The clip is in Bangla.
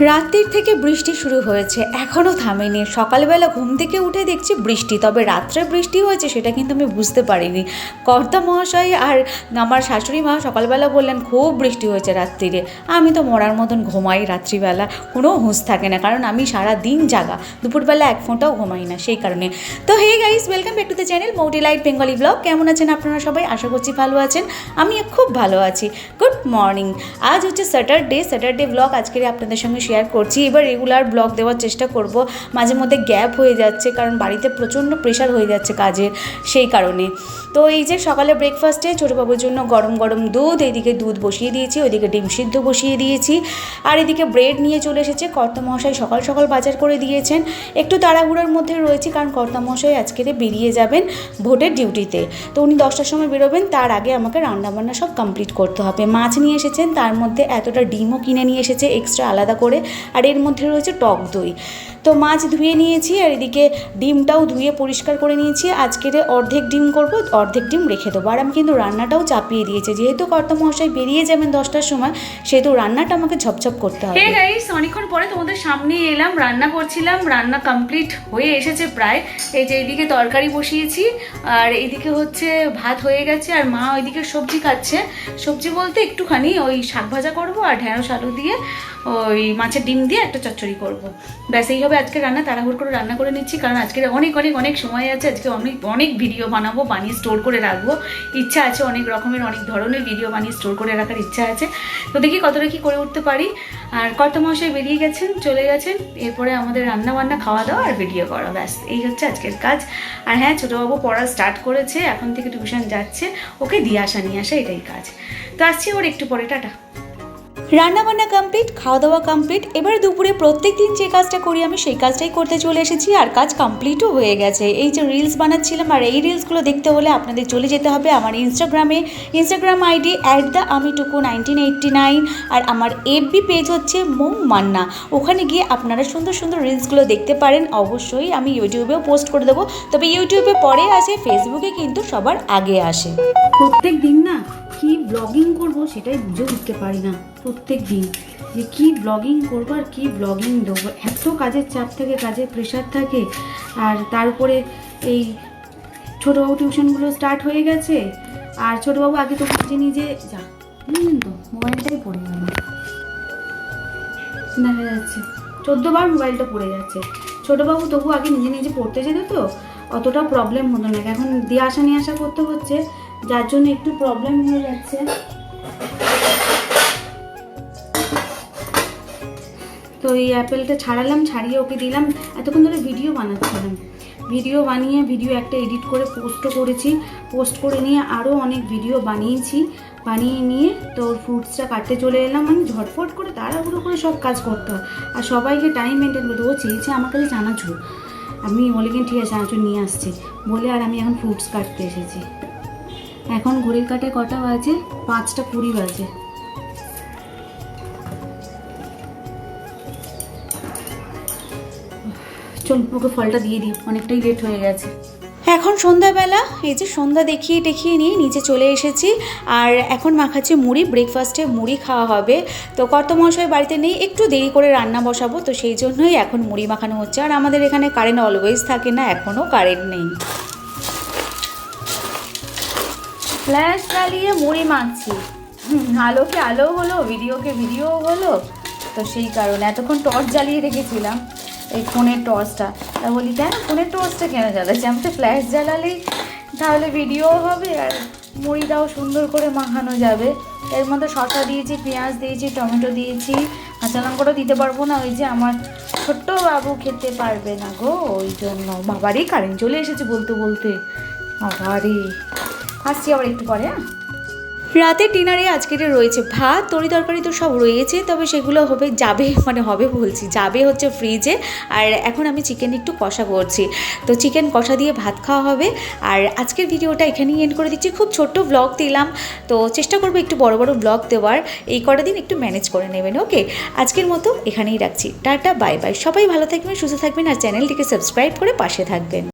রাত্রির থেকে বৃষ্টি শুরু হয়েছে, এখনও থামেনি। সকালবেলা ঘুম থেকে উঠে দেখছি বৃষ্টি, তবে রাত্রে বৃষ্টি হয়েছে সেটা কিন্তু আমি বুঝতে পারিনি। কর্তা মহাশয় আর আমার শাশুড়ি মা সকালবেলা বললেন খুব বৃষ্টি হয়েছে রাত্রিরে। আমি তো মরার মতন ঘুমাই রাত্রিবেলা, কোনো হুঁশ থাকে না, কারণ আমি সারা দিন জাগা, দুপুরবেলা এক ফোঁটাও ঘুমাই না সেই কারণে। তো hey guys, welcome back to the channel Mouti light Bengali vlog. কেমন আছেন আপনারা সবাই? আশা করছি ভালো আছেন, আমি খুব ভালো আছি। Good morning. আজ হচ্ছে স্যাটারডে ব্লগ আজকের আপনাদের সঙ্গে শেয়ার করছি। এবার রেগুলার ব্লগ দেওয়ার চেষ্টা করব। মাঝে মধ্যে গ্যাপ হয়ে যাচ্ছে, কারণ বাড়িতে প্রচণ্ড প্রেশার হয়ে যাচ্ছে কাজের, সেই কারণে। তো এই যে সকালে ব্রেকফাস্টে ছোটোবাবুর জন্য গরম গরম দুধ, এইদিকে দুধ বসিয়ে দিয়েছি, ওইদিকে ডিম সিদ্ধ বসিয়ে দিয়েছি, আর এদিকে ব্রেড নিয়ে চলে এসেছে। কর্তামশাই সকাল সকাল বাজার করে দিয়েছেন। একটু তাড়াহুড়োর মধ্যে রয়েছে, কারণ কর্তামশাই আজকে বেরিয়ে যাবেন ভোটের ডিউটিতে। তো উনি 10টার সময় বেরোবেন, তার আগে আমাকে রান্নাবান্না সব কমপ্লিট করতে হবে। মাছ নিয়ে এসেছেন, তার মধ্যে এতটা ডিমও কিনে নিয়ে এসেছে এক্সট্রা আলাদা করে, আর এর মধ্যে রয়েছে টক দই। তো মাছ ধুয়ে নিয়েছি, আর এদিকে ডিমটাও ধুয়ে পরিষ্কার করে নিয়েছি। আজকের অর্ধেক ডিম করব, অর্ধেক ডিম রেখে দেবো। আর আমি কিন্তু রান্নাটাও চাপিয়ে দিয়েছি, যেহেতু কর্তামশাই বেরিয়ে যাবেন 10টার সময়, সেহেতু রান্নাটা আমাকে ঝপঝপ করতে হবে। হ্যাঁ গাইস, অনেকক্ষণ পরে তোমাদের সামনে এলাম। রান্না করছিলাম, রান্না কমপ্লিট হয়ে এসেছে প্রায়। এই যে এইদিকে তরকারি বসিয়েছি, আর এইদিকে হচ্ছে ভাত হয়ে গেছে, আর মা ওইদিকে সবজি কাটছে। সবজি বলতে একটুখানি ওই শাক ভাজা করবো, আর ঢেঁড়স আলু দিয়ে ওই মাছের ডিম দিয়ে একটা চচ্চড়ি করবো। ব্যাস এই হবে আজকে রান্না। তাড়াহুড়ো করে রান্না করে নিচ্ছি, কারণ আজকে অনেক সময় আছে। আজকে অনেক ভিডিও বানাবো, বানিয়ে স্টোর করে রাখবো। ইচ্ছা আছে অনেক রকমের, অনেক ধরনের ভিডিও বানিয়ে স্টোর করে রাখার ইচ্ছা আছে। তো দেখি কতটা কি করে উঠতে পারি। আর কর্তামশাই বেরিয়ে গেছেন, চলে গেছেন। এরপরে আমাদের রান্না বান্না, খাওয়া দাওয়া আর ভিডিও করা, ব্যাস এই হচ্ছে আজকের কাজ। আর হ্যাঁ, ছোটোবাবু পড়া স্টার্ট করেছে, এখন থেকে টিউশন যাচ্ছে, ওকে দিয়ে আসা নিয়ে আসা এটাই কাজ। তো আসছি ওর একটু পরে, টাটা। রান্নাবান্না কমপ্লিট, খাওয়া দাওয়া কমপ্লিট। এবার দুপুরে প্রত্যেক দিন যে কাজটা করি আমি সেই কাজটাই করতে চলে এসেছি, আর কাজ কমপ্লিটও হয়ে গেছে। এই যে রিলস বানাচ্ছিলাম, আর এই রিলসগুলো দেখতে হলে আপনাদের চলে যেতে হবে আমার ইনস্টাগ্রাম আইডি @amittuku1989, আর আমার এফবি পেজ হচ্ছে মৌ মান্না। ওখানে গিয়ে আপনারা সুন্দর সুন্দর রিলসগুলো দেখতে পারেন। অবশ্যই আমি ইউটিউবেও পোস্ট করে দেবো, তবে ইউটিউবে পরে আসে, ফেসবুকে কিন্তু সবার আগে আসে। প্রত্যেক দিন না কি ব্লগিং করবো সেটাই বুঝে উঠতে পারি না। প্রত্যেক দিন যে কী ব্লগিং করবো আর কী ব্লগিং দেবো, এত কাজের চাপ থাকে, কাজের প্রেশার থাকে। আর তারপরে এই ছোটোবাবু টিউশনগুলো স্টার্ট হয়ে গেছে, আর ছোটোবাবু আগে তো নিজে যা বুঝলেন তো, মোবাইলটাই পড়ে গেল, দেখা যাচ্ছে 14 বার মোবাইলটা পড়ে যাচ্ছে। ছোটোবাবু তবু আগে নিজে পড়তে যেত, তো অতটা প্রবলেম হতো না। এখন দিয়ে আসা নিয়ে আসা করতে হচ্ছে, যার জন্য একটু প্রবলেম হয়ে যাচ্ছে। তো এই অ্যাপেলটা ছাড়িয়ে ওকে দিলাম। এতক্ষণ ধরে ভিডিও বানাচ্ছিলাম, ভিডিও বানিয়ে ভিডিও একটা এডিট করে পোস্টও করেছি। পোস্ট করে নিয়ে আরও অনেক ভিডিও বানিয়ে নিয়ে তো ফ্রুটসটা কাটতে চলে এলাম। মানে ঝটফট করে তাড়াহুড়ো করে সব কাজ করতে হয়, আর সবাইকে টাইম মেনটেন করতে। ও চেয়েছে আমার কাছে চানাচুর, আমি বলে কিন ঠিক আছে চানাচুর নিয়ে আসছি বলে, আর আমি এখন ফ্রুটস কাটতে এসেছি। এখন ঘড়ির কাঁটায় কটা বাজে? 5:20 বাজে। চল ওকে ফলটা দিয়ে দিই, অনেকটাই লেট হয়ে গেছে। এখন সন্ধ্যাবেলা, এই যে সন্ধ্যা দেখিয়ে নিয়ে নিচে চলে এসেছি, আর এখন মাখাচ্ছি মুড়ি। ব্রেকফাস্টে মুড়ি খাওয়া হবে। তো কর্তামশাই বাড়িতে নেই, একটু দেরি করে রান্না বসাবো, তো সেই জন্যই এখন মুড়ি মাখানো হচ্ছে। আর আমাদের এখানে কারেন্ট অলওয়েজ থাকে না, এখনও কারেন্ট নেই। ফ্ল্যাশ জ্বালিয়ে মুড়ি মাখছি, আলোকে আলো হলো, ভিডিওকে ভিডিও হলো, তো সেই কারণে এতক্ষণ টর্চ জ্বালিয়ে রেখেছিলাম, এই ফোনের টর্চটা। তা বলি কেন ফোনের টর্চটা কেন জ্বালাচ্ছি, আমি তো ফ্ল্যাশ জ্বালালেই তাহলে ভিডিও হবে, আর মুড়িটাও সুন্দর করে মাখানো যাবে। এর মধ্যে শসা দিয়েছি, পেঁয়াজ দিয়েছি, টমেটো দিয়েছি, কাঁচা লঙ্কাটা দিতে পারবো না, ওই যে আমার ছোট্ট বাবু খেতে পারবে না গো, ওই জন্য। বাবারই কারেন্ট চলে এসেছে বলতে বাবারে। আসছি আবার একটু পরে। রাতের ডিনারে আজকের রয়েছে ভাত, তরকারি তো সব রয়েছে, তবে সেগুলো যাবে হচ্ছে ফ্রিজে। আর এখন আমি চিকেন একটু কষা করছি, তো চিকেন কষা দিয়ে ভাত খাওয়া হবে। আর আজকের ভিডিওটা এখানেই এন্ড করে দিচ্ছি। খুব ছোট্ট ব্লগ দিলাম, তো চেষ্টা করবো একটু বড় ব্লগ দেওয়ার। এই কটা দিন একটু ম্যানেজ করে নেবেন, ওকে? আজকের মতো এখানেই রাখছি, টাটা বাই বাই। সবাই ভালো থাকবেন, সুস্থ থাকবেন, আর চ্যানেলটিকে সাবস্ক্রাইব করে পাশে থাকবেন।